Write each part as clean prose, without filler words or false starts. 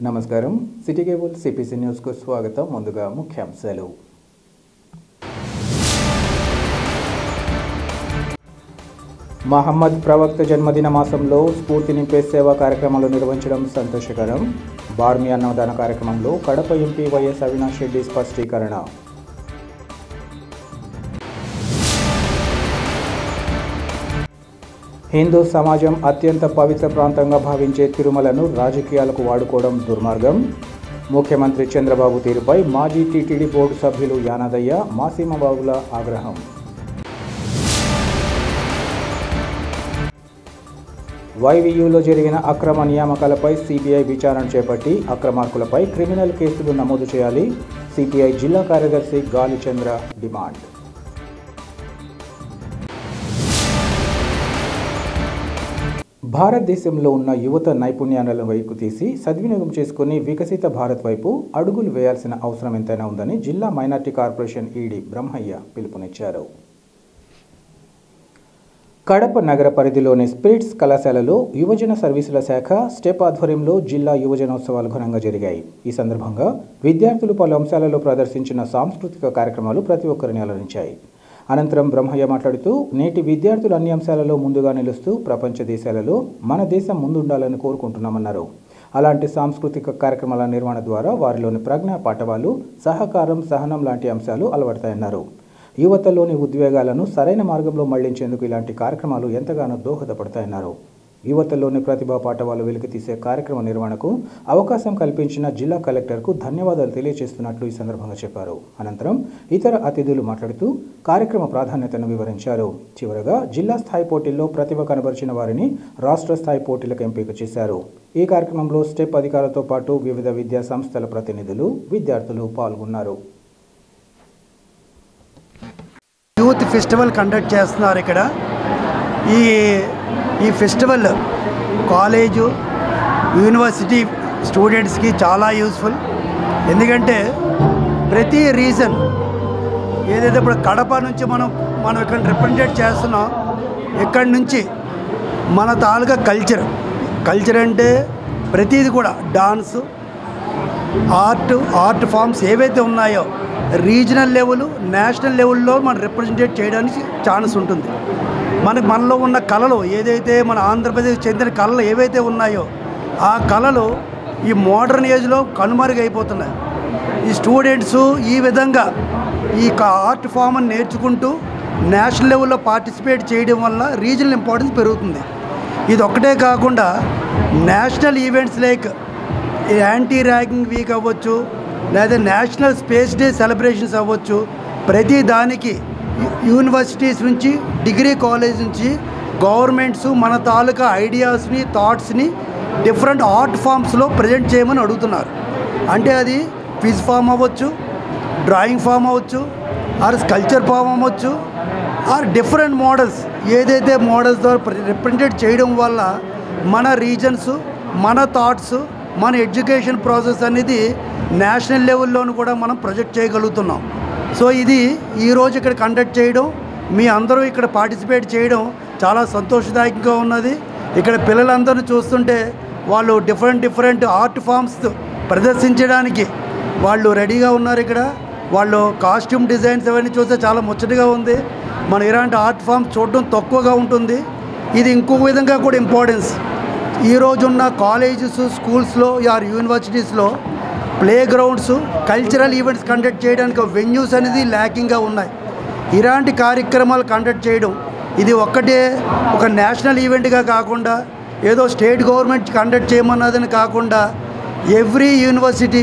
నమస్కారం city cable CPC news కు స్వాగతం. ముందుగా ముఖ్యాంశాలు. మహమ్మద్ ప్రవక్త జన్మదిన మాసంలో స్ఫూర్తి నింపే సేవా కార్యక్రమాలు నిర్వహించడం సంతోషకరం. బార్మీ అన్నదాన కార్యక్రమంలో కడప ఎంపీ వైఎస్ అవినాష్ రెడ్డి స్పష్టీకరణ. హిందూ సమాజం అత్యంత పవిత్ర ప్రాంతంగా భావించే తిరుమలను రాజకీయాలకు వాడుకోవడం దుర్మార్గం. ముఖ్యమంత్రి చంద్రబాబు తీరుపై మాజీ టీటీడీ బోర్డు సభ్యులు యానాదయ్య, మాసీమబాబుల ఆగ్రహం. వైవీయూలో జరిగిన అక్రమ నియామకాలపై సిబిఐ విచారణ చేపట్టి అక్రమార్కులపై క్రిమినల్ కేసులు నమోదు చేయాలి. సిపిఐ జిల్లా కార్యదర్శి గాలిచంద్ర డిమాండ్. భారతదేశంలో ఉన్న యువత నైపుణ్యాలను వైపు తీసి సద్వినియోగం చేసుకుని వికసిత భారత్ వైపు అడుగులు వేయాల్సిన అవసరం ఎంతైనా ఉందని జిల్లా మైనార్టీ కార్పొరేషన్ ఈడీ బ్రహ్మయ్య పిలుపునిచ్చారు. కడప నగర పరిధిలోని స్పిరిట్స్ కళాశాలలో యువజన సర్వీసుల శాఖ స్టెప్ ఆధ్వర్యంలో జిల్లా యువజనోత్సవాలు ఘనంగా జరిగాయి. ఈ సందర్భంగా విద్యార్థులు పలు అంశాలలో ప్రదర్శించిన సాంస్కృతిక కార్యక్రమాలు ప్రతి ఒక్కరిని అలరించాయి. అనంతరం బ్రహ్మయ్య మాట్లాడుతూ నేటి విద్యార్థులు అన్ని అంశాలలో ముందుగా నిలుస్తూ ప్రపంచ దేశాలలో మన దేశం ముందుండాలని కోరుకుంటున్నామన్నారు. అలాంటి సాంస్కృతిక కార్యక్రమాల నిర్వహణ ద్వారా వారిలోని ప్రజ్ఞా పాఠవాలు, సహకారం, సహనం లాంటి అంశాలు అలవడతాయన్నారు. యువతలోని ఉద్వేగాలను సరైన మార్గంలో మళ్లించేందుకు ఇలాంటి కార్యక్రమాలు ఎంతగానో దోహదపడతాయన్నారు. యువతలోని ప్రతిభా పాఠవాలు వెలికితీసే కార్యక్రమ నిర్వహణకు అవకాశం కల్పించిన జిల్లా కలెక్టర్కు ధన్యవాదాలు తెలియజేస్తున్నట్లు ఈ సందర్భంగా చెప్పారు. అనంతరం ఇతర అతిథులు మాట్లాడుతూ కార్యక్రమ ప్రాధాన్యతను వివరించారు. చివరగా జిల్లా స్థాయి పోటీల్లో ప్రతిభ కనబరిచిన వారిని రాష్ట్ర స్థాయి పోటీలకు ఎంపిక చేశారు. ఈ కార్యక్రమంలో స్టెప్ అధికారులతో పాటు వివిధ విద్యా సంస్థల ప్రతినిధులు, విద్యార్థులు పాల్గొన్నారు. యూత్ ఫెస్టివల్ కండక్ట్ చేస్తున్నారు. ఇక్కడ ఈ ఫెస్టివల్ కాలేజు, యూనివర్సిటీ స్టూడెంట్స్కి చాలా యూస్ఫుల్. ఎందుకంటే ప్రతి రీజన్ ఏదైతే ఇప్పుడు కడప నుంచి మనం ఇక్కడ రిప్రజెంట్ చేస్తున్నాం, ఇక్కడి నుంచి మన తాలూకా కల్చర్ అంటే ప్రతిది కూడా డాన్సు, ఆర్ట్ ఫామ్స్ ఏవైతే ఉన్నాయో రీజనల్ లెవెల్, నేషనల్ లెవెల్లో మనం రిప్రజెంటేట్ చేయడానికి ఛాన్స్ ఉంటుంది. మనలో ఉన్న కళలు ఏదైతే మన ఆంధ్రప్రదేశ్ చెందిన కళలు ఏవైతే ఉన్నాయో ఆ కళలు ఈ మోడర్న్ ఏజ్లో కనుమరుగైపోతున్నాయి. ఈ స్టూడెంట్స్ ఈ విధంగా ఈ ఆర్ట్ ఫామ్ని నేర్చుకుంటూ నేషనల్ లెవెల్లో పార్టిసిపేట్ చేయడం వల్ల రీజనల్ ఇంపార్టెన్స్ పెరుగుతుంది. ఇది ఒక్కటే కాకుండా national events like anti ragging week అవ్వచ్చు, లేదా నేషనల్ స్పేస్ డే సెలబ్రేషన్స్ అవ్వచ్చు, ప్రతి దానికి యూనివర్సిటీస్ నుంచి, డిగ్రీ కాలేజ్ నుంచి గవర్నమెంట్స్ మన తాలూకా ఐడియాస్ని, థాట్స్ని డిఫరెంట్ ఆర్ట్ ఫామ్స్లో ప్రజెంట్ చేయమని అడుగుతున్నారు. అంటే అది క్విజ్ ఫామ్ అవ్వచ్చు, డ్రాయింగ్ ఫామ్ అవ్వచ్చు, ఆర్ స్కల్ప్చర్ ఫామ్ అవ్వచ్చు, ఆర్ డిఫరెంట్ మోడల్స్. ఏదైతే మోడల్స్ ద్వారా రిప్రజెంటేట్ చేయడం వల్ల మన రీజన్స్, మన థాట్స్, మన ఎడ్యుకేషన్ ప్రాసెస్ అనేది నేషనల్ లెవెల్లోనూ కూడా మనం ప్రొజెక్ట్ చేయగలుగుతున్నాం. సో ఇది ఈరోజు ఇక్కడ కండక్ట్ చేయడం, మీ అందరూ ఇక్కడ పార్టిసిపేట్ చేయడం చాలా సంతోషదాయకంగా ఉన్నది. ఇక్కడ పిల్లలందరూ చూస్తుంటే వాళ్ళు డిఫరెంట్ ఆర్ట్ ఫామ్స్ ప్రదర్శించడానికి వాళ్ళు రెడీగా ఉన్నారు. ఇక్కడ వాళ్ళు కాస్ట్యూమ్ డిజైన్స్ అవన్నీ చూస్తే చాలా ముచ్చటగా ఉంది. మనం ఇలాంటి ఆర్ట్ ఫామ్స్ చూడడం తక్కువగా ఉంటుంది. ఇది ఇంకొక విధంగా కూడా ఇంపార్టెన్స్. ఈరోజున్న కాలేజెస్, స్కూల్స్లో ఆర్ యూనివర్సిటీస్లో play grounds, cultural events conduct చేయడానికి వెన్యూస్ అనేది ల్యాకింగ్గా ఉన్నాయి. ఇలాంటి కార్యక్రమాలు కండక్ట్ చేయడం ఇది ఒక్కటే ఒక నేషనల్ ఈవెంట్గా కాకుండా ఏదో స్టేట్ గవర్నమెంట్ కండక్ట్ చేయమన్నదని కాకుండా every university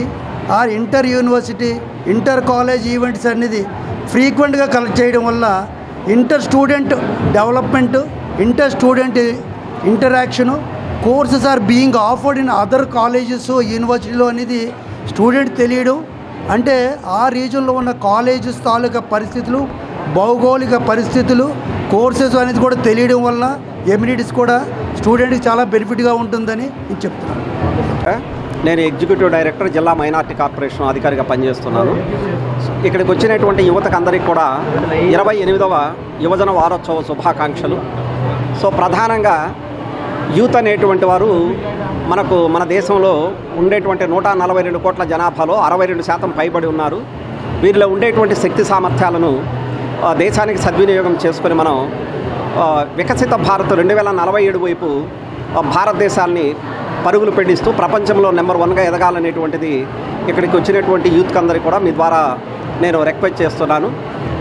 or inter university, inter college events అనేది ఫ్రీక్వెంట్గా కలెక్ట్ చేయడం వల్ల inter student development, inter student interaction, courses are being offered in other colleges, యూనివర్సిటీలో అనేది స్టూడెంట్ తెలియడం. అంటే ఆ రీజన్లో ఉన్న కాలేజెస్ తాలూకా పరిస్థితులు, భౌగోళిక పరిస్థితులు, కోర్సెస్ అనేది కూడా తెలియడం వల్ల ఎమ్యూనిటీస్ కూడా స్టూడెంట్కి చాలా బెనిఫిట్గా ఉంటుందని నేను చెప్తున్నాను. నేను ఎగ్జిక్యూటివ్ డైరెక్టర్, జిల్లా మైనార్టీ కార్పొరేషన్ అధికారిగా పనిచేస్తున్నాను. ఇక్కడికి వచ్చినటువంటి యువతకు అందరికీ కూడా 28వ యువజన వారోత్సవ శుభాకాంక్షలు. సో ప్రధానంగా యూత్ అనేటువంటి వారు మన దేశంలో ఉండేటువంటి 142 కోట్ల జనాభాలో 62% పైబడి ఉన్నారు. వీరిలో ఉండేటువంటి శక్తి సామర్థ్యాలను దేశానికి సద్వినియోగం చేసుకొని మనం వికసిత భారత్ 2047 వైపు భారతదేశాన్ని పరుగులు పెట్టిస్తూ ప్రపంచంలో నెంబర్ 1గా ఎదగాలనేటువంటిది ఇక్కడికి వచ్చినటువంటి యూత్కి అందరికీ కూడా మీ ద్వారా నేను రిక్వెస్ట్ చేస్తున్నాను.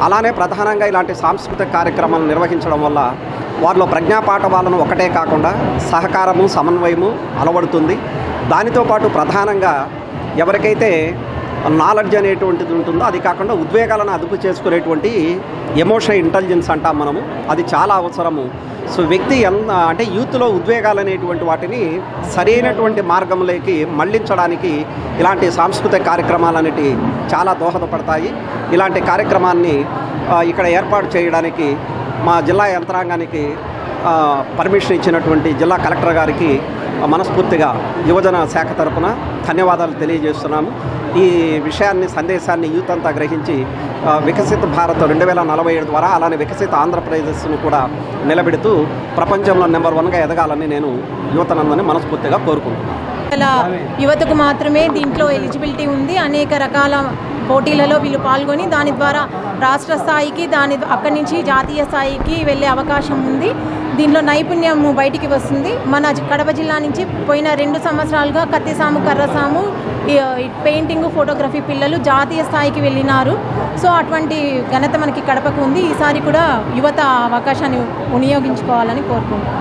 అలానే ప్రధానంగా ఇలాంటి సాంస్కృతిక కార్యక్రమాలు నిర్వహించడం వల్ల వారిలో ప్రజ్ఞాపాఠవాలను ఒకటే కాకుండా సహకారము సమన్వయము అలవడుతుంది. దానితో పాటు ప్రధానంగా ఎవరికైతే నాలెడ్జ్ అనేటువంటిది ఉంటుందో అది కాకుండా ఉద్వేగాలను అదుపు చేసుకునేటువంటి ఎమోషనల్ ఇంటెలిజెన్స్ అంటాం మనము, అది చాలా అవసరము. సో వ్యక్తి అంటే యూత్లో ఉద్వేగాలు అనేటువంటి వాటిని సరైనటువంటి మార్గంలోకి మళ్లించడానికి ఇలాంటి సాంస్కృతిక కార్యక్రమాలు అనేవి చాలా దోహదపడతాయి. ఇలాంటి కార్యక్రమాన్ని ఇక్కడ ఏర్పాటు చేయడానికి మా జిల్లా యంత్రాంగానికి పర్మిషన్ ఇచ్చినటువంటి జిల్లా కలెక్టర్ గారికి మనస్ఫూర్తిగా యువజన శాఖ తరఫున ధన్యవాదాలు తెలియజేస్తున్నాము. ఈ విషయాన్ని సందేశాన్ని యూత్ అంతా గ్రహించి వికసిత భారత్ 2047 ద్వారా అలానే వికసిత ఆంధ్రప్రదేశ్ను కూడా నిలబెడుతూ ప్రపంచంలో నెంబర్ 1గా ఎదగాలని నేను యువతనందని మనస్ఫూర్తిగా కోరుకుంటున్నాను. యువతకు మాత్రమే దీంట్లో ఎలిజిబిలిటీ ఉంది. అనేక రకాల పోటీలలో వీళ్ళు పాల్గొని దాని ద్వారా రాష్ట్ర స్థాయికి అక్కడి నుంచి జాతీయ స్థాయికి వెళ్ళే అవకాశం ఉంది. దీనిలో నైపుణ్యం బయటికి వస్తుంది. మన కడప జిల్లా నుంచి పోయిన 2 సంవత్సరాలుగా కత్తిసాము కర్రసాము పెయింటింగ్ ఫోటోగ్రఫీ పిల్లలు జాతీయ స్థాయికి వెళ్ళినారు. సో అటువంటి ఘనత మనకి కడపకు ఉంది. ఈసారి కూడా యువత అవకాశాన్ని వినియోగించుకోవాలని కోరుకుంటున్నాను.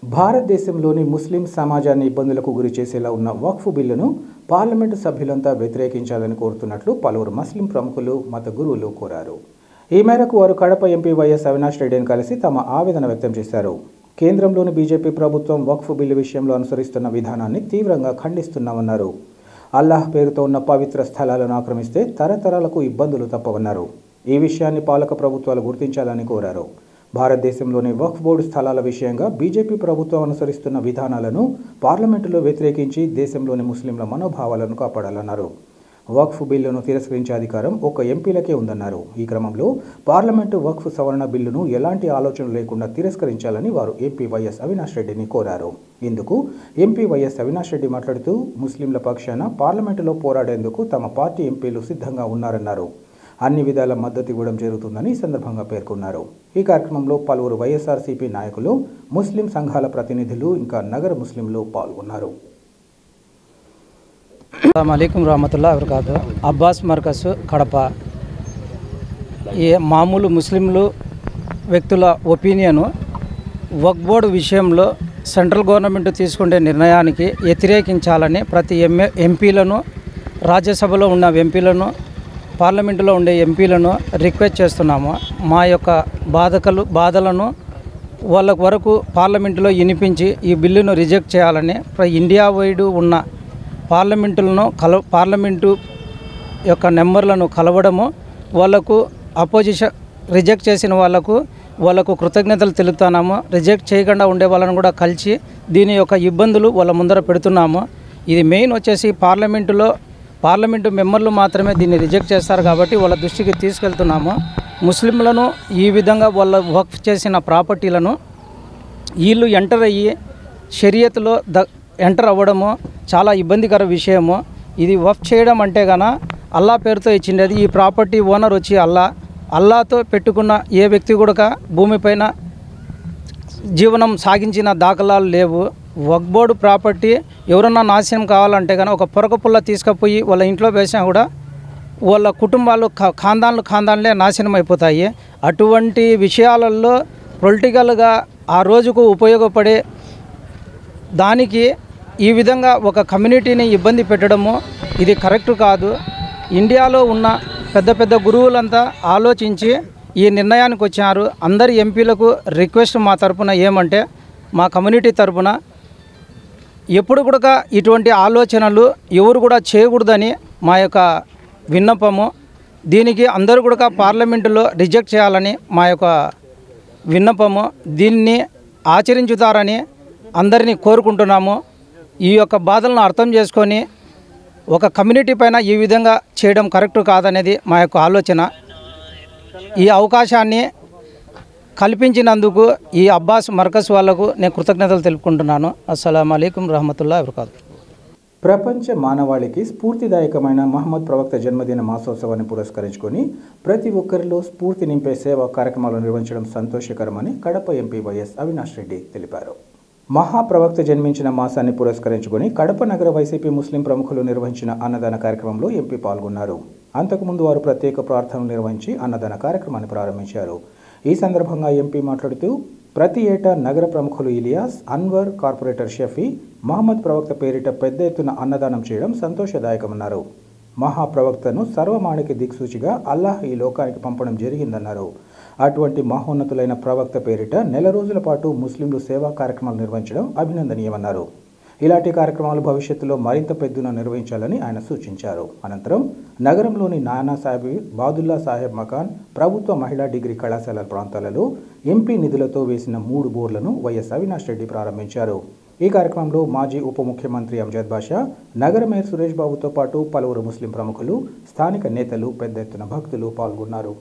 భారతదేశంలోని ముస్లిం సమాజాన్ని ఇబ్బందులకు గురి చేసేలా ఉన్న వక్ఫ్ బిల్లును పార్లమెంటు సభ్యులంతా వ్యతిరేకించాలని కోరుతున్నట్లు పలువురు ముస్లిం ప్రముఖులు మత గురువులు కోరారు. ఈ మేరకు వారు కడప ఎంపీ వైఎస్ అవినాష్ రెడ్డిని కలిసి తమ ఆవేదన వ్యక్తం చేశారు. కేంద్రంలోని బీజేపీ ప్రభుత్వం వక్ఫ్ బిల్లు విషయంలో అనుసరిస్తున్న విధానాన్ని తీవ్రంగా ఖండిస్తున్నామన్నారు. అల్లాహ్ పేరుతో ఉన్న పవిత్ర స్థలాలను ఆక్రమిస్తే తరతరాలకు ఇబ్బందులు తప్పవన్నారు. ఈ విషయాన్ని పాలక ప్రభుత్వాలు గుర్తించాలని కోరారు. భారతదేశంలోని వక్ఫ్ బోర్డు స్థలాల విషయంగా బీజేపీ ప్రభుత్వం అనుసరిస్తున్న విధానాలను పార్లమెంటులో వ్యతిరేకించి దేశంలోని ముస్లింల మనోభావాలను కాపాడాలన్నారు. వక్ఫ్ బిల్లును తిరస్కరించే అధికారం ఒక్క ఎంపీలకే ఉందన్నారు. ఈ క్రమంలో పార్లమెంటు వక్ఫ్ సవరణ బిల్లును ఎలాంటి ఆలోచన లేకుండా తిరస్కరించాలని వారు ఎంపీ వైఎస్ అవినాష్ రెడ్డిని కోరారు. ఇందుకు ఎంపీ వైఎస్ అవినాష్ రెడ్డి మాట్లాడుతూ ముస్లింల పక్షాన పార్లమెంటులో పోరాడేందుకు తమ పార్టీ ఎంపీలు సిద్ధంగా ఉన్నారన్నారు. అన్ని విధాల మద్దతు ఇవ్వడం జరుగుతుందని ఈ సందర్భంగా పేర్కొన్నారు. ఈ కార్యక్రమంలో పలువురు వైఎస్ఆర్సీపీ నాయకులు, ముస్లిం సంఘాల ప్రతినిధులు ఇంకా నగర ముస్లింలు పాల్గొన్నారు. అస్సలాముఅలైకుం రహమతుల్లాహి వబరకాతుహు. అబ్బాస్ మర్కజ్ కడప. ఈ మామూలు ముస్లింలు వ్యక్తుల ఒపీనియను వక్ఫ్ బోర్డు విషయంలో సెంట్రల్ గవర్నమెంట్ తీసుకునే నిర్ణయానికి వ్యతిరేకించాలని ప్రతి ఎంపీలను, రాజ్యసభలో ఉన్న ఎంపీలను, పార్లమెంటులో ఉండే ఎంపీలను రిక్వెస్ట్ చేస్తున్నాము. మా యొక్క బాధలను వాళ్ళ వరకు పార్లమెంటులో వినిపించి ఈ బిల్లును రిజెక్ట్ చేయాలని ఇండియా వైడ్ ఉన్న పార్లమెంటు యొక్క నెంబర్లను కలవడము, వాళ్లకు అపోజిషన్ రిజెక్ట్ చేసిన వాళ్ళకు కృతజ్ఞతలు తెలుపుతున్నాము. రిజెక్ట్ చేయకుండా ఉండే వాళ్ళను కూడా కలిసి దీని యొక్క ఇబ్బందులు వాళ్ళ ముందర పెడుతున్నాము. ఇది మెయిన్ వచ్చేసి పార్లమెంటు మెంబర్లు మాత్రమే దీన్ని రిజెక్ట్ చేస్తారు కాబట్టి వాళ్ళ దృష్టికి తీసుకెళ్తున్నాము. ముస్లింలను ఈ విధంగా వాళ్ళ వక్ఫ్ చేసిన ప్రాపర్టీలను వీళ్ళు ఎంటర్ అయ్యి షరియత్లో ఎంటర్ అవ్వడము చాలా ఇబ్బందికర విషయము. ఇది వక్ఫ్ చేయడం అంటే గాన అల్లా పేరుతో ఇచ్చిండేది. ఈ ప్రాపర్టీ ఓనర్ వచ్చి అల్లాతో పెట్టుకున్న ఏ వ్యక్తి కూడా భూమిపైన జీవనం సాగించిన దాఖలాలు లేవు. వక్ఫ్ బోర్డు ప్రాపర్టీ ఎవరన్నా నాశనం కావాలంటే కానీ ఒక పొరక పుల్ల తీసుకుపోయి వాళ్ళ ఇంట్లో వేసినా కూడా వాళ్ళ కుటుంబాలు ఖాందాన్లే నాశనం అయిపోతాయి. అటువంటి విషయాలలో పొలిటికల్గా ఆ రోజుకు ఉపయోగపడే దానికి ఈ విధంగా ఒక కమ్యూనిటీని ఇబ్బంది పెట్టడము ఇది కరెక్ట్ కాదు. ఇండియాలో ఉన్న పెద్ద గురువులంతా ఆలోచించి ఈ నిర్ణయానికి వచ్చారు. అందరి ఎంపీలకు రిక్వెస్ట్ మా తరపున ఏమంటే, మా కమ్యూనిటీ తరపున ఎప్పుడు కూడా ఇటువంటి ఆలోచనలు ఎవరు కూడా చేయకూడదని మా యొక్క విన్నపము. దీనికి అందరూ కూడా పార్లమెంటులో రిజెక్ట్ చేయాలని మా యొక్క విన్నపము. దీన్ని ఆచరించుతారని అందరినీ కోరుకుంటున్నాము. ఈ యొక్క బాధలను అర్థం చేసుకొని ఒక కమ్యూనిటీ పైన ఈ విధంగా చేయడం కరెక్ట్ కాదనేది మా యొక్క ఆలోచన. ఈ అవకాశాన్ని కల్పించినందుకు ఈ అబ్బాస్ మర్కజ్ వాళ్లకు నేను కృతజ్ఞతలు తెలుపుకుంటున్నాను. అస్సలాము అలైకుం రహమతుల్లాహి వబరకాతుహు. ప్రపంచ మానవాళికి స్ఫూర్తిదాయకమైన మహమ్మద్ ప్రవక్త జన్మదిన మాసోత్సవాన్ని పురస్కరించుకొని ప్రతి ఒక్కరిలో స్ఫూర్తి నింపే సేవా కార్యక్రమాలు నిర్వహించడం సంతోషకరమని కడప ఎంపీ వైఎస్ అవినాష్ రెడ్డి తెలిపారు. మహాప్రవక్త జన్మించిన మాసాన్ని పురస్కరించుకొని కడప నగర వైసీపీ ముస్లిం ప్రముఖులు నిర్వహించిన అన్నదాన కార్యక్రమంలో ఎంపీ పాల్గొన్నారు. అంతకుముందు వారు ప్రత్యేక ప్రార్థనలు నిర్వహించి అన్నదాన కార్యక్రమాన్ని ప్రారంభించారు. ఈ సందర్భంగా ఎంపీ మాట్లాడుతూ ప్రతి ఏటా నగర ప్రముఖులు ఇలియాస్, అన్వర్, కార్పొరేటర్ షఫీ, మహమ్మద్ ప్రవక్త పేరిట పెద్ద ఎత్తున అన్నదానం చేయడం సంతోషదాయకమన్నారు. మహాప్రవక్తను సర్వమానకి దిక్సూచిగా అల్లాహ్ ఈ లోకానికి పంపడం జరిగిందన్నారు. అటువంటి మహోన్నతులైన ప్రవక్త పేరిట నెల రోజుల పాటు ముస్లింలు సేవా కార్యక్రమాలు నిర్వహించడం అభినందనీయమన్నారు. ఇలాంటి కార్యక్రమాలు భవిష్యత్తులో మరింత పెద్దన నిర్వహించాలని ఆయన సూచించారు. అనంతరం నగరంలోని నానా సాహెబ్, బాదుల్లా సాహెబ్ మకాన్ ప్రభుత్వ మహిళా డిగ్రీ కళాశాలల ప్రాంతాలలో ఎంపీ నిధులతో వేసిన 3 బోర్లను వైఎస్ అవినాష్ రెడ్డి ప్రారంభించారు. ఈ కార్యక్రమంలో మాజీ ఉప ముఖ్యమంత్రి అంజద్ బాషా, నగర మేయర్ సురేష్ బాబుతో పాటు పలువురు ముస్లిం ప్రముఖులు, స్థానిక నేతలు, పెద్ద ఎత్తున భక్తులు పాల్గొన్నారు.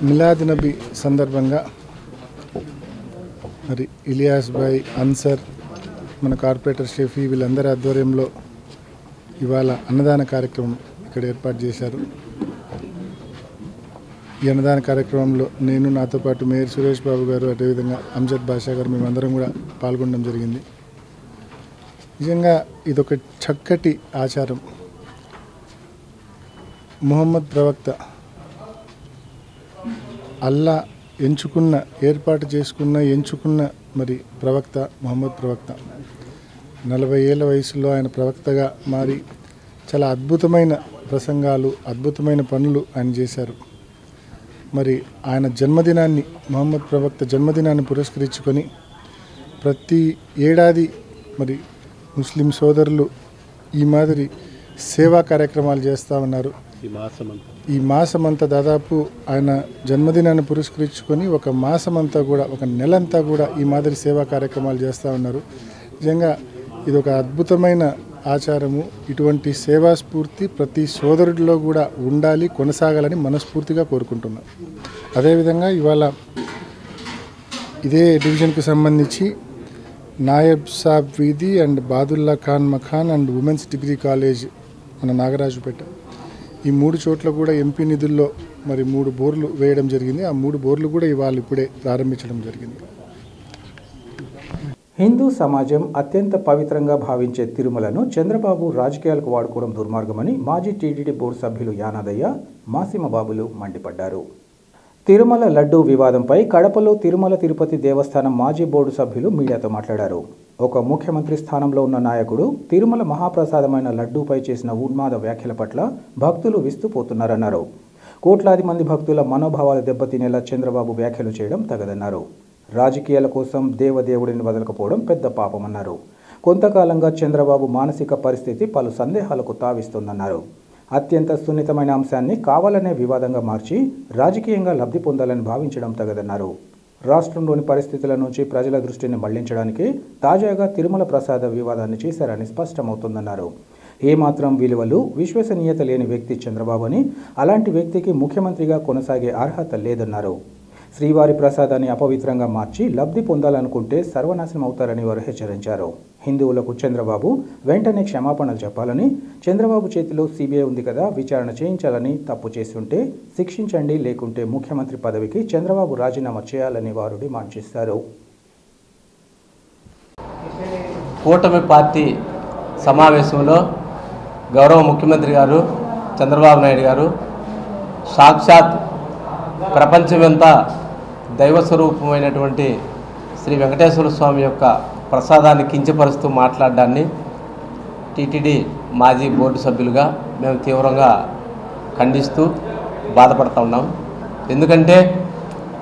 మిలాద్ నబీ సందర్భంగా మరి ఇలియాస్ భాయ్, అన్సర్, మన కార్పొరేటర్ షఫీ వీళ్ళందరి ఆధ్వర్యంలో ఇవాళ అన్నదాన కార్యక్రమం ఇక్కడ ఏర్పాటు చేశారు. ఈ అన్నదాన కార్యక్రమంలో నేను, నాతో పాటు మేయర్ సురేష్ బాబు గారు, అదేవిధంగా అంజద్ బాషా గారు మేమందరం కూడా పాల్గొనడం జరిగింది. నిజంగా ఇదొక చక్కటి ఆచారం. ముహమ్మద్ ప్రవక్త అల్లా ఏర్పాటు ఎంచుకున్న మరి ప్రవక్త ముహమ్మద్ ప్రవక్త 40 ఏళ్ల వయసులో ఆయన ప్రవక్తగా మారి చాలా అద్భుతమైన ప్రసంగాలు, అద్భుతమైన పనులు ఆయన చేశారు. మరి ఆయన జన్మదినాన్ని, ముహమ్మద్ ప్రవక్త జన్మదినాన్ని పురస్కరించుకొని ప్రతి ఏడాది మరి ముస్లిం సోదరులు ఈ మాదిరి సేవా కార్యక్రమాలు చేస్తూ ఉన్నారు. ఈ మాసమంతా దాదాపు ఆయన జన్మదినాన్ని పురస్కరించుకొని ఒక మాసమంతా కూడా, ఒక నెలంతా కూడా ఈ మాదిరి సేవా కార్యక్రమాలు చేస్తూ ఉన్నారు. నిజంగా ఇది ఒక అద్భుతమైన ఆచారము. ఇటువంటి సేవా స్ఫూర్తి ప్రతి సోదరుడిలో కూడా ఉండాలి, కొనసాగాలని మనస్ఫూర్తిగా కోరుకుంటున్నాం. అదేవిధంగా ఇవాళ ఇదే డివిజన్కు సంబంధించి నాయబ్ సాబ్ వీధి and Badulla Khan Makaan and women's degree college మన నాగరాజుపేట, ఈ 3 చోట్ల కూడా ఎంపీ నిధుల్లో మరి 3 బోర్లు వేయడం జరిగింది. ఆ 3 బోర్లు కూడా ఇవాళ ఇప్పుడే ప్రారంభించడం జరిగింది. హిందూ సమాజం అత్యంత పవిత్రంగా భావించే తిరుమలను చంద్రబాబు రాజకీయాలకు వాడుకోవడం దుర్మార్గమని మాజీ టీటీడీ బోర్డు సభ్యులు యానాదయ్య, మాసిమబాబులు మండిపడ్డారు. తిరుమల లడ్డూ వివాదంపై కడపలో తిరుమల తిరుపతి దేవస్థానం మాజీ బోర్డు సభ్యులు మీడియాతో మాట్లాడారు. ఒక ముఖ్యమంత్రి స్థానంలో ఉన్న నాయకుడు తిరుమల మహాప్రసాదమైన లడ్డూపై చేసిన ఉన్మాద వ్యాఖ్యల పట్ల భక్తులు విస్తుపోతున్నారన్నారు. కోట్లాది మంది భక్తుల మనోభావాలు దెబ్బతినేలా చంద్రబాబు వ్యాఖ్యలు చేయడం తగదన్నారు. రాజకీయాల కోసం దేవదేవుడిని వదలకపోవడం పెద్ద పాపమన్నారు. కొంతకాలంగా చంద్రబాబు మానసిక పరిస్థితి పలు సందేహాలకు తావిస్తోందన్నారు. అత్యంత సున్నితమైన అంశాన్ని కావాలనే వివాదంగా మార్చి రాజకీయంగా లబ్ధి పొందాలని భావించడం తగదన్నారు. రాష్ట్రంలోని పరిస్థితుల నుంచి ప్రజల దృష్టిని మళ్లించడానికి తాజాగా తిరుమల ప్రసాద వివాదాన్ని చేశారని స్పష్టమవుతోందన్నారు. ఏమాత్రం విలువలు, విశ్వసనీయత లేని వ్యక్తి చంద్రబాబు అని, అలాంటి వ్యక్తికి ముఖ్యమంత్రిగా కొనసాగే అర్హత లేదన్నారు. శ్రీవారి ప్రసాదాన్ని అపవిత్రంగా మార్చి లబ్ధి పొందాలనుకుంటే సర్వనాశనం అవుతారని వారు హెచ్చరించారు. హిందువులకు చంద్రబాబు వెంటనే క్షమాపణలు చెప్పాలని, చంద్రబాబు చేతిలో సిబిఐ ఉంది కదా, విచారణ చేయించాలని, తప్పు చేసి ఉంటే శిక్షించండి, లేకుంటే ముఖ్యమంత్రి పదవికి చంద్రబాబు రాజీనామా చేయాలని వారు డిమాండ్ చేశారు. కూటమి పార్టీ సమావేశంలో గౌరవ ముఖ్యమంత్రి గారు చంద్రబాబు నాయుడు గారు సాక్షాత్ ప్రపంచమంతా దైవస్వరూపమైనటువంటి శ్రీ వెంకటేశ్వర స్వామి యొక్క ప్రసాదాన్ని కించపరుస్తూ మాట్లాడడాన్ని టీటీడీ మాజీ బోర్డు సభ్యులుగా మేము తీవ్రంగా ఖండిస్తూ బాధపడుతూ ఉన్నాం. ఎందుకంటే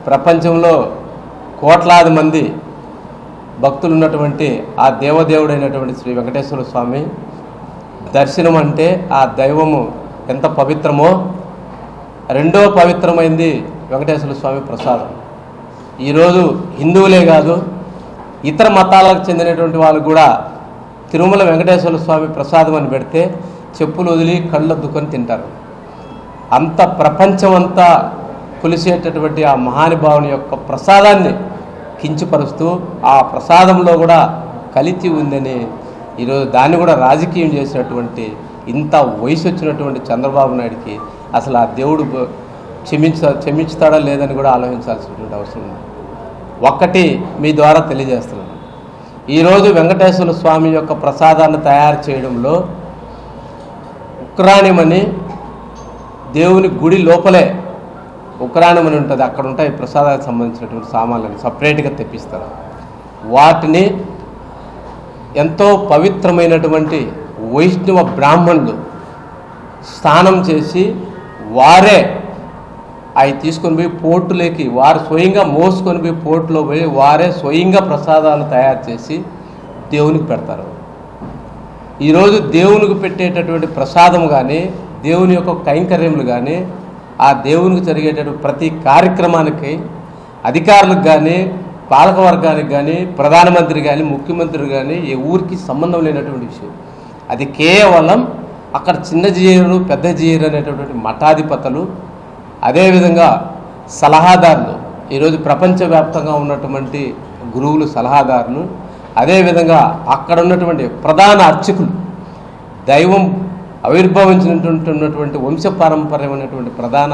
ప్రపంచంలో కోట్లాది మంది భక్తులు ఉన్నటువంటి ఆ దేవదేవుడైనటువంటి శ్రీ వెంకటేశ్వర స్వామి దర్శనం అంటే ఆ దైవము ఎంత పవిత్రమో రెండో పవిత్రమైంది వెంకటేశ్వర స్వామి ప్రసాదం. ఈరోజు హిందువులే కాదు ఇతర మతాలకు చెందినటువంటి వాళ్ళు కూడా తిరుమల వెంకటేశ్వర స్వామి ప్రసాదం అని పెడితే చెప్పులు వదిలి కళ్ళొద్దుకొని తింటారు. అంత ప్రపంచమంతా కొలిసేటటువంటి ఆ మహానుభావుని యొక్క ప్రసాదాన్ని కించపరుస్తూ ఆ ప్రసాదంలో కూడా కలితి ఉందని ఈరోజు దాన్ని కూడా రాజకీయం చేసినటువంటి ఇంత వయసు వచ్చినటువంటి చంద్రబాబు నాయుడికి అసలు ఆ దేవుడు క్షమించుతాడా లేదని కూడా ఆలోచించాల్సినటువంటి అవసరం ఉంది. ఒక్కటి మీ ద్వారా తెలియజేస్తున్నాను, ఈరోజు వెంకటేశ్వర స్వామి యొక్క ప్రసాదాన్ని తయారు చేయడంలో ఉక్రాణిమని దేవుని గుడి లోపలే ఉక్రాణిమని ఉంటుంది, అక్కడ ఉంటాయి ప్రసాదానికి సంబంధించినటువంటి సామాన్లను సపరేట్గా తెప్పిస్తారు. వాటిని ఎంతో పవిత్రమైనటువంటి వైష్ణవ బ్రాహ్మణులు స్నానం చేసి వారే అవి తీసుకొని పోయి పోర్టులోకి వారు స్వయంగా మోసుకొని పోయి పోర్టులో పోయి వారే స్వయంగా ప్రసాదాలు తయారు చేసి దేవునికి పెడతారు. ఈరోజు దేవునికి పెట్టేటటువంటి ప్రసాదం కానీ దేవుని యొక్క కైంకర్యములు కానీ ఆ దేవునికి జరిగేటటువంటి ప్రతి కార్యక్రమానికి అధికారులకు కానీ పాలకవర్గానికి కానీ ప్రధానమంత్రి కానీ ముఖ్యమంత్రి కానీ ఏ ఊరికి సంబంధం లేనటువంటి విషయం. అది కేవలం అక్కడ చిన్న జీయరు పెద్ద జీయరు అనేటటువంటి మఠాధిపతులు, అదేవిధంగా సలహాదారులు, ఈరోజు ప్రపంచవ్యాప్తంగా ఉన్నటువంటి గురువులు సలహాదారులు, అదేవిధంగా అక్కడ ఉన్నటువంటి ప్రధాన అర్చకులు, దైవం ఆవిర్భవించినటువంటి వంశపారంపర్యమైనటువంటి ప్రధాన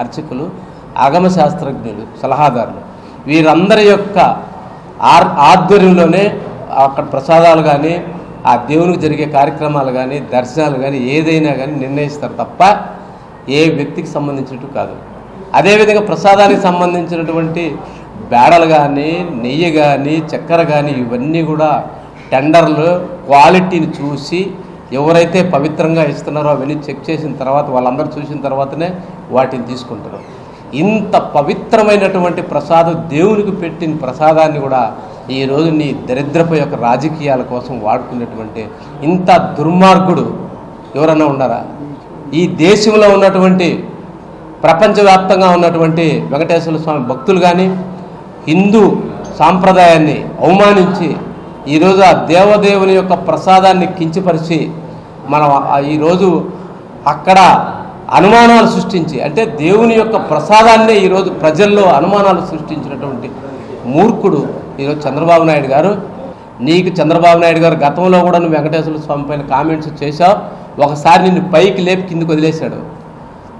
అర్చకులు, ఆగమ శాస్త్రజ్ఞులు, సలహాదారులు, వీరందరి యొక్క ఆధ్వర్యంలోనే అక్కడ ప్రసాదాలు కానీ ఆ దేవునికి జరిగే కార్యక్రమాలు కానీ దర్శనాలు కానీ ఏదైనా కానీ నిర్ణయిస్తారు తప్ప ఏ వ్యక్తికి సంబంధించినట్టు కాదు. అదేవిధంగా ప్రసాదానికి సంబంధించినటువంటి బేడలు కానీ నెయ్యి కానీ చక్కెర కానీ ఇవన్నీ కూడా టెండర్లు క్వాలిటీని చూసి ఎవరైతే పవిత్రంగా ఇస్తున్నారో అవన్నీ చెక్ చేసిన తర్వాత వాళ్ళందరూ చూసిన తర్వాతనే వాటిని తీసుకుంటారు. ఇంత పవిత్రమైనటువంటి ప్రసాదం దేవునికి పెట్టిన ప్రసాదాన్ని కూడా ఈరోజు నీ దరిద్రపు యొక్క రాజకీయాల కోసం వాడుకునేటువంటి ఇంత దుర్మార్గుడు ఎవరన్నా ఉన్నారా? ఈ దేశంలో ఉన్నటువంటి ప్రపంచవ్యాప్తంగా ఉన్నటువంటి వెంకటేశ్వర స్వామి భక్తులు కానీ హిందూ సాంప్రదాయాన్ని అవమానించి ఈరోజు ఆ దేవదేవుని యొక్క ప్రసాదాన్ని కించపరిచి మనం ఈరోజు అక్కడ అనుమానాలు సృష్టించి, అంటే దేవుని యొక్క ప్రసాదాన్నే ఈరోజు ప్రజల్లో అనుమానాలు సృష్టించినటువంటి మూర్ఖుడు ఈరోజు చంద్రబాబు నాయుడు గారు. నీకు చంద్రబాబు నాయుడు గారు గతంలో కూడా నువ్వు వెంకటేశ్వర స్వామి పైన కామెంట్స్ చేశావు, ఒకసారి నిన్ను పైకి లేపి కిందకు వదిలేశాడు,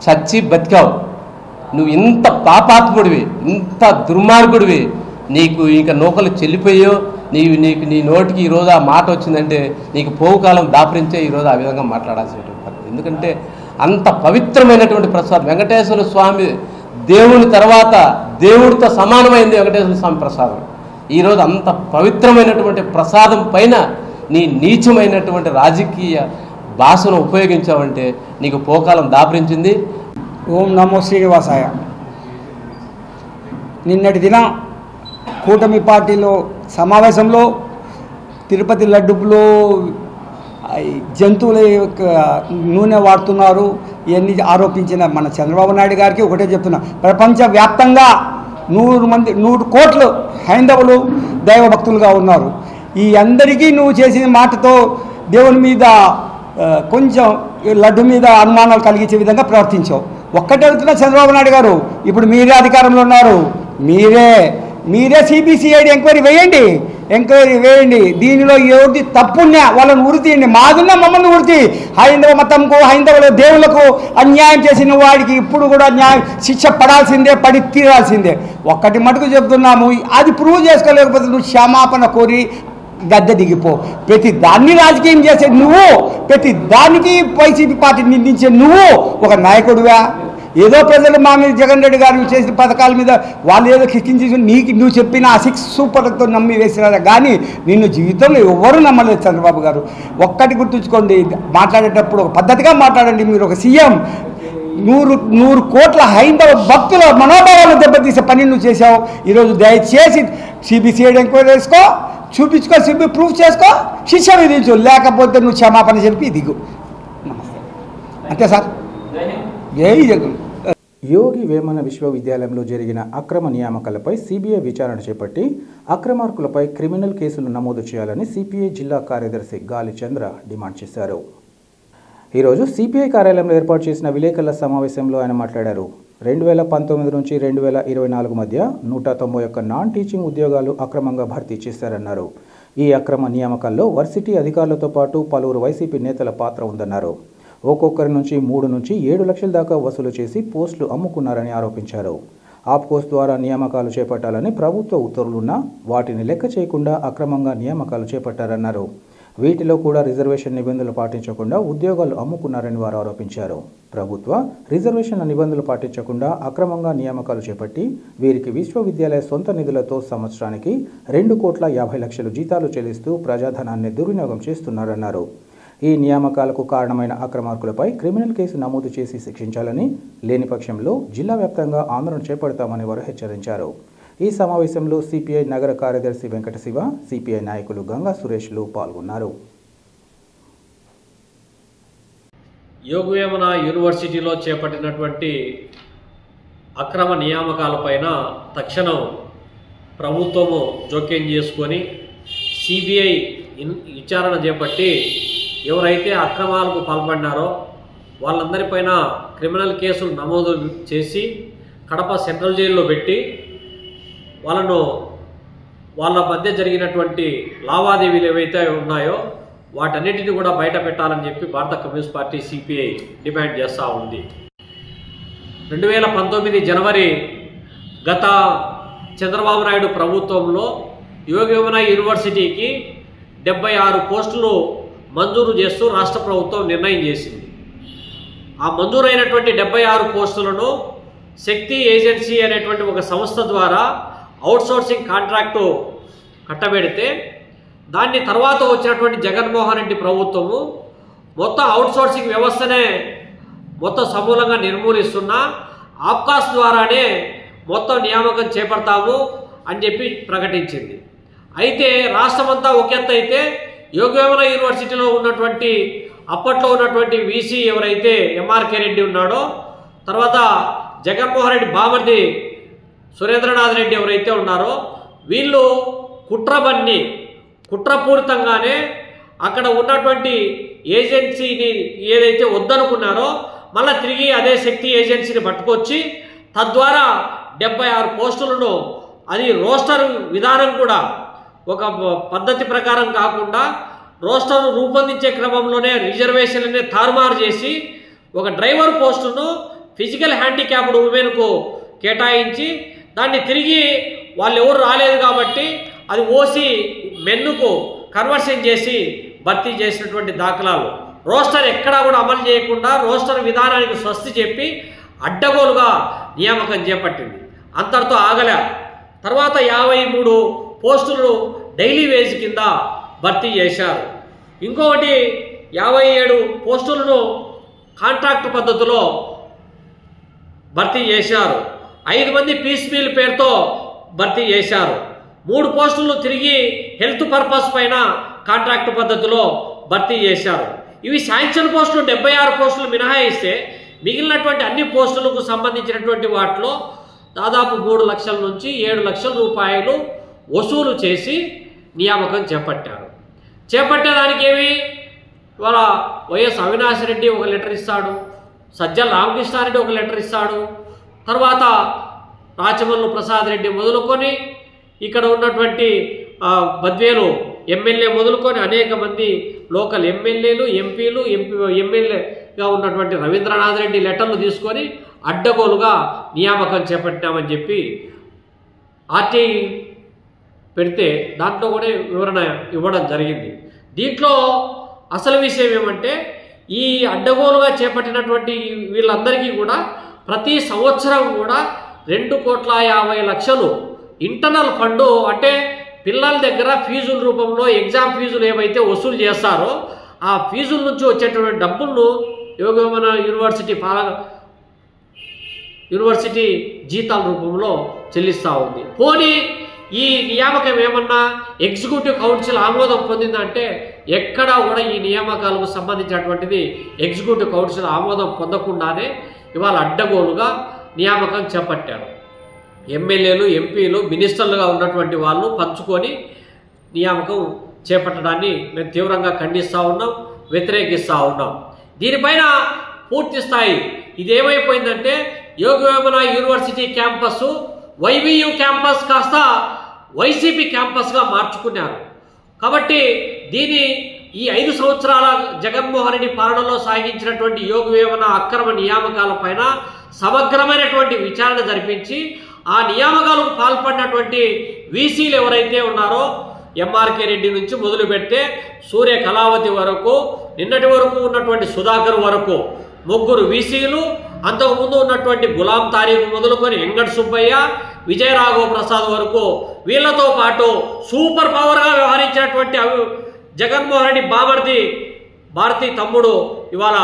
చచ్చి బతికావు. నువ్వు ఇంత పాపాత్ముడివి, ఇంత దుర్మార్గుడివి, నీకు ఇంకా నూకలు చెల్లిపోయో నీ నోటికి ఈరోజు ఆ మాట వచ్చిందంటే నీకు పోవుకాలం దాపరించే ఈరోజు ఆ విధంగా మాట్లాడాల్సినటువంటి పరిస్థితి. ఎందుకంటే అంత పవిత్రమైనటువంటి ప్రసాదం వెంకటేశ్వర స్వామి దేవుని తర్వాత దేవుడితో సమానమైంది వెంకటేశ్వర స్వామి ప్రసాదం. ఈరోజు అంత పవిత్రమైనటువంటి ప్రసాదం పైన నీ నీచమైనటువంటి రాజకీయ భాషను ఉపయోగించావంటే నీకు పోకాలం దాపరించింది. ఓం నమో శ్రీనివాసాయ. నిన్నటి దిన కూటమి పార్టీలో సమావేశంలో తిరుపతి లడ్డులో జంతువుల యొక్క నూనె వాడుతున్నారు ఇవన్నీ ఆరోపించిన మన చంద్రబాబు నాయుడు గారికి ఒకటే చెప్తున్నా, ప్రపంచవ్యాప్తంగా 100 కోట్లు హైందవులు దైవభక్తులుగా ఉన్నారు. ఈ అందరికీ నువ్వు చేసిన మాటతో దేవుని మీద కొంచెం లడ్డు మీద అనుమానాలు కలిగించే విధంగా ప్రవర్తించావు. ఒక్కటే అడుగుతున్నా చంద్రబాబు నాయుడు గారు, ఇప్పుడు మీరే అధికారంలో ఉన్నారు, మీరే సిబిసిఐడి ఎంక్వైరీ వేయండి. దీనిలో ఎవరిది తప్పున్నా వాళ్ళని ఉరితీయండి. మాదున్న మమ్మల్ని ఉరితి. హైందవ మతంకు హైందవ దేవులకు అన్యాయం చేసిన వాడికి ఇప్పుడు కూడా శిక్ష పడాల్సిందే, పడి తీరాల్సిందే. ఒక్కటి మటుకు చెప్తున్నాము, అది ప్రూవ్ చేసుకోలేకపోతే నువ్వు క్షమాపణ కోరి గద్దె దిగిపో. ప్రతి దాన్ని రాజకీయం చేసే నువ్వు, ప్రతి దానికి వైసీపీ పార్టీ నిందించే నువ్వు ఒక నాయకుడివా? ఏదో ప్రజలు మా మీద జగన్ రెడ్డి గారు చేసిన పథకాల మీద వాళ్ళు ఏదో కిక్కించి నువ్వు చెప్పిన ఆ 6 సూపర్లతో నమ్మి వేసినారా కానీ నిన్ను జీవితంలో ఎవరు నమ్మలేదు చంద్రబాబు గారు. ఒక్కటి గుర్తుంచుకోండి, మాట్లాడేటప్పుడు ఒక పద్ధతిగా మాట్లాడండి. మీరు ఒక సీఎం. 100 కోట్ల హైందవ భక్తుల మనోభావాలను దెబ్బతీసే పని నువ్వు చేశావు. ఈరోజు దయచేసి సిబిసిఐడి ఎంక్వైరీ చేసుకో, చూపించుకో, సిబి ప్రూఫ్ చేసుకో, శిక్ష విధించు. లేకపోతే నువ్వు క్షమాపణ చెప్పి దిగు. నమస్తే. అంతే సార్. జై జగన్. యోగి వేమన విశ్వవిద్యాలయంలో జరిగిన అక్రమ నియామకాలపై సిబిఐ విచారణ చేపట్టి అక్రమార్కులపై క్రిమినల్ కేసులు నమోదు చేయాలని సిపిఐ జిల్లా కార్యదర్శి గాలి చంద్ర డిమాండ్ చేశారు. ఈరోజు సిపిఐ కార్యాలయంలో ఏర్పాటు చేసిన విలేకరుల సమావేశంలో ఆయన మాట్లాడారు. 2019 నుంచి 2024 మధ్య 191 నాన్ టీచింగ్ ఉద్యోగాలు అక్రమంగా భర్తీ చేశారన్నారు. ఈ అక్రమ నియామకాల్లో వర్సిటీ అధికారులతో పాటు పలువురు వైసీపీ నేతల పాత్ర ఉందన్నారు. ఒక్కొక్కరి నుంచి 3 నుంచి 7 లక్షల దాకా వసూలు చేసి పోస్టులు అమ్ముకున్నారని ఆరోపించారు. ఆప్కోస్ ద్వారా నియామకాలు చేపట్టాలని ప్రభుత్వ ఉత్తర్వులున్నా వాటిని లెక్క చేయకుండా అక్రమంగా నియామకాలు చేపట్టారన్నారు. వీటిలో కూడా రిజర్వేషన్ నిబంధనలు పాటించకుండా ఉద్యోగాలు అమ్ముకున్నారని వారు ఆరోపించారు. ప్రభుత్వ రిజర్వేషన్ల నిబంధనలు పాటించకుండా అక్రమంగా నియామకాలు చేపట్టి వీరికి విశ్వవిద్యాలయ సొంత నిధులతో సంవత్సరానికి 2,50,00,000 జీతాలు చెల్లిస్తూ ప్రజాధనాన్ని దుర్వినియోగం చేస్తున్నారన్నారు. ఈ నియామకాలకు కారణమైన అక్రమార్కులపై క్రిమినల్ కేసు నమోదు చేసి శిక్షించాలని, లేని పక్షంలో జిల్లా వ్యాప్తంగా ఆందోళన చేపడతామని వారు హెచ్చరించారు. ఈ సమావేశంలో సిపిఐ నగర కార్యదర్శి వెంకట శివ, సిపిఐ నాయకులు గంగా సురేష్లు పాల్గొన్నారు. యోగి వేమన యూనివర్సిటీలో చేపట్టినటువంటి అక్రమ నియామకాలపైన తక్షణం ప్రభుత్వము జోక్యం చేసుకొని సిబిఐ విచారణ చేపట్టి ఎవరైతే అక్రమాలకు పాల్పడినారో వాళ్ళందరిపైన క్రిమినల్ కేసులు నమోదు చేసి కడప సెంట్రల్ జైల్లో పెట్టి వాళ్ళ మధ్య జరిగినటువంటి లావాదేవీలు ఏవైతే ఉన్నాయో వాటన్నిటిని కూడా బయట పెట్టాలని చెప్పి భారత కమ్యూనిస్ట్ పార్టీ సిపిఐ డిమాండ్ చేస్తూ ఉంది. 2019 జనవరి గత చంద్రబాబు నాయుడు ప్రభుత్వంలో యోగి వేమన యూనివర్సిటీకి 76 పోస్టులు మంజూరు చేస్తూ రాష్ట్ర ప్రభుత్వం నిర్ణయం చేసింది. ఆ మంజూరైనటువంటి 76 పోస్టులను శక్తి ఏజెన్సీ అనేటువంటి ఒక సంస్థ ద్వారా అవుట్సోర్సింగ్ కాంట్రాక్టు కట్టబెడితే దాన్ని తర్వాత వచ్చినటువంటి జగన్మోహన్ రెడ్డి ప్రభుత్వము మొత్తం అవుట్సోర్సింగ్ వ్యవస్థనే మొత్తం సమూలంగా నిర్మూలిస్తున్నా ఆప్కాస్ ద్వారానే మొత్తం నియామకం చేపడతాము అని చెప్పి ప్రకటించింది. అయితే రాష్ట్రమంతా ఒక ఎత్తు అయితే యోగి వేమన యూనివర్సిటీలో ఉన్నటువంటి అప్పట్లో ఉన్నటువంటి వీసీ ఎవరైతే ఎంఆర్కే రెడ్డి ఉన్నాడో, తర్వాత జగన్మోహన్ రెడ్డి బామర్ది సురేంద్రనాథ్ రెడ్డి ఎవరైతే ఉన్నారో వీళ్ళు కుట్రపూరితంగానే అక్కడ ఉన్నటువంటి ఏజెన్సీని ఏదైతే వద్దనుకున్నారో మళ్ళీ తిరిగి అదే శక్తి ఏజెన్సీని పట్టుకొచ్చి తద్వారా 76 పోస్టులను, అది రోస్టర్ విధానం కూడా ఒక పద్ధతి ప్రకారం కాకుండా రోస్టర్ను రూపొందించే క్రమంలోనే రిజర్వేషన్లనే తారుమారు చేసి ఒక డ్రైవర్ పోస్టును ఫిజికల్ హ్యాండిక్యాప్డ్ ఉమెన్కు కేటాయించి దాన్ని తిరిగి వాళ్ళు ఎవరు రాలేదు కాబట్టి అది ఓసీ మెన్నుకు కన్వర్షన్ చేసి భర్తీ చేసినటువంటి దాఖలాలు. రోస్టర్ ఎక్కడా కూడా అమలు చేయకుండా రోస్టర్ విధానానికి స్వస్తి చెప్పి అడ్డగోలుగా నియామకం చేపట్టింది. అంతటితో ఆగలే. తర్వాత 53 పోస్టులు డైలీ వేజ్ కింద భర్తీ చేశారు. ఇంకొకటి 57 పోస్టులను కాంట్రాక్ట్ పద్ధతిలో భర్తీ చేశారు. 5 మంది పీస్ మీల్ పేరుతో భర్తీ చేశారు. 3 పోస్టులు తిరిగి హెల్త్ పర్పస్ పైన కాంట్రాక్ట్ పద్ధతిలో భర్తీ చేశారు. ఇవి శాంక్షన్ పోస్టులు 76 పోస్టులు మినహాయిస్తే మిగిలినటువంటి అన్ని పోస్టులకు సంబంధించినటువంటి వాటిలో దాదాపు 3 లక్షల నుంచి 7 లక్షల రూపాయలు వసూలు చేసి నియామకం చేపట్టారు. చేపట్టేదానికి ఏమి ఇవాళ వైఎస్ అవినాష్ రెడ్డి ఒక లెటర్ ఇస్తాడు, సజ్జల రామకృష్ణారెడ్డి ఒక లెటర్ ఇస్తాడు, తర్వాత రాచమల్లు ప్రసాద్ రెడ్డి మొదలుకొని ఇక్కడ ఉన్నటువంటి బద్వేలు ఎమ్మెల్యే మొదలుకొని అనేక మంది లోకల్ ఎమ్మెల్యేలు, ఎంపీలు, ఎమ్మెల్యేగా ఉన్నటువంటి రవీంద్రనాథ్ రెడ్డి లెటర్లు తీసుకొని అడ్డగోలుగా నియామకం చేపట్టామని చెప్పి ఆర్టీఐ పెడితే దాంట్లో కూడా వివరణ ఇవ్వడం జరిగింది. దీంట్లో అసలు విషయం ఏమంటే ఈ అడ్డగోలుగా చేపట్టినటువంటి వీళ్ళందరికీ కూడా ప్రతి సంవత్సరం కూడా 2,50,00,000 ఇంటర్నల్ ఫండు, అంటే పిల్లల దగ్గర ఫీజుల రూపంలో ఎగ్జామ్ ఫీజులు ఏవైతే వసూలు చేస్తారో ఆ ఫీజుల నుంచి వచ్చేటువంటి డబ్బులను యోగవేమన యూనివర్సిటీ జీతాల రూపంలో చెల్లిస్తూ ఉంది. పోనీ ఈ నియామకం ఏమన్నా ఎగ్జిక్యూటివ్ కౌన్సిల్ ఆమోదం పొందిందంటే ఎక్కడా కూడా ఈ నియామకాలకు సంబంధించినటువంటిది ఎగ్జిక్యూటివ్ కౌన్సిల్ ఆమోదం పొందకుండానే ఇవాళ అడ్డగోలుగా నియామకం చేపట్టారు. ఎమ్మెల్యేలు, ఎంపీలు, మినిస్టర్లుగా ఉన్నటువంటి వాళ్ళు పంచుకొని నియామకం చేపట్టడాన్ని మేము తీవ్రంగా ఖండిస్తూ ఉన్నాం, వ్యతిరేకిస్తూ ఉన్నాం. దీనిపైన పూర్తి స్థాయి ఇదేమైపోయిందంటే Yogi Vemana university campus YVU campus కాస్త వైసీపీ క్యాంపస్గా మార్చుకున్నారు. కాబట్టి ఈ 5 సంవత్సరాల జగన్మోహన్ రెడ్డి పాలనలో సాగించినటువంటి యోగవేమన అక్రమ నియామకాలపైన సమగ్రమైనటువంటి విచారణ జరిపించి ఆ నియామకాలకు పాల్పడినటువంటి వీసీలు ఎవరైతే ఉన్నారో ఎంఆర్కే రెడ్డి నుంచి మొదలు పెడితే సూర్య కళావతి వరకు, నిన్నటి వరకు ఉన్నటువంటి సుధాకర్ వరకు 3 వీసీలు, అంతకుముందు ఉన్నటువంటి గులాం తారీఖు మొదలుకొని వెంకట సుబ్బయ్య, విజయరాఘవ ప్రసాద్ వరకు వీళ్లతో పాటు సూపర్ పవర్గా వ్యవహరించినటువంటి జగన్మోహన్ రెడ్డి బామర్ది భారతీ తమ్ముడు ఇవాళ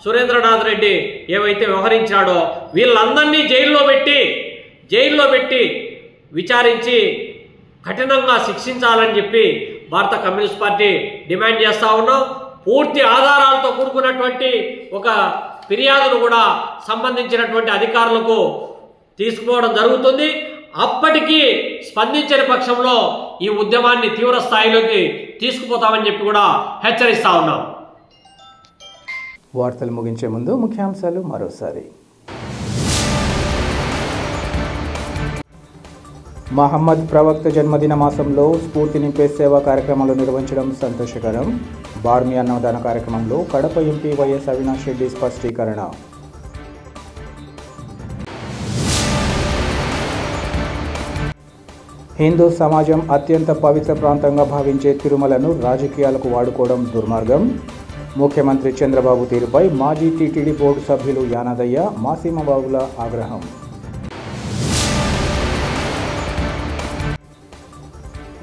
సురేంద్రనాథ్ రెడ్డి ఏవైతే వ్యవహరించాడో వీళ్ళందరినీ జైల్లో పెట్టి విచారించి కఠినంగా శిక్షించాలని చెప్పి భారత కమ్యూనిస్ట్ పార్టీ డిమాండ్ చేస్తూ ఉన్నాం. పూర్తి ఆధారాలతో కూడుకున్నటువంటి ఒక ఫిర్యాదును కూడా సంబంధించినటువంటి అధికారులకు తీసుకోవడం జరుగుతుంది. అప్పటికీ స్పందించని పక్షంలో ఈ ఉద్యమాన్ని తీవ్ర స్థాయిలోకి తీసుకుపోతామని చెప్పి కూడా హెచ్చరిస్తా ఉన్నాం. వార్తలు ముగించే ముందు ముఖ్యాంశాలు మరోసారి. మహమ్మద్ ప్రవక్త జన్మదిన మాసంలో స్ఫూర్తి నింపే సేవా కార్యక్రమాలు నిర్వహించడం సంతోషకరం. బార్మీ అన్నదాన కార్యక్రమంలో కడప ఎంపీ వైఎస్ అవినాష్ రెడ్డి స్పష్టీకరణ. హిందూ సమాజం అత్యంత పవిత్ర ప్రాంతంగా భావించే తిరుమలను రాజకీయాలకు వాడుకోవడం దుర్మార్గం. ముఖ్యమంత్రి చంద్రబాబు తీరుపై మాజీ టీటీడీ బోర్డు సభ్యులు యానాదయ్య, మాసీమబాబుల ఆగ్రహం.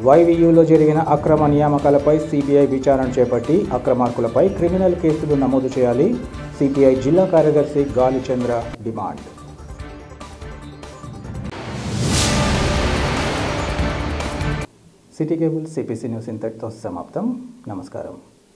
వైవియూలో జరిగిన అక్రమ నియామకాలపై సిబిఐ విచారణ చేపట్టి అక్రమార్కులపై క్రిమినల్ కేసులు నమోదు చేయాలి. సిపిఐ జిల్లా కార్యదర్శి Galichandra demand. City cable CPC news ఇంతటితో సమాప్తం. నమస్కారం.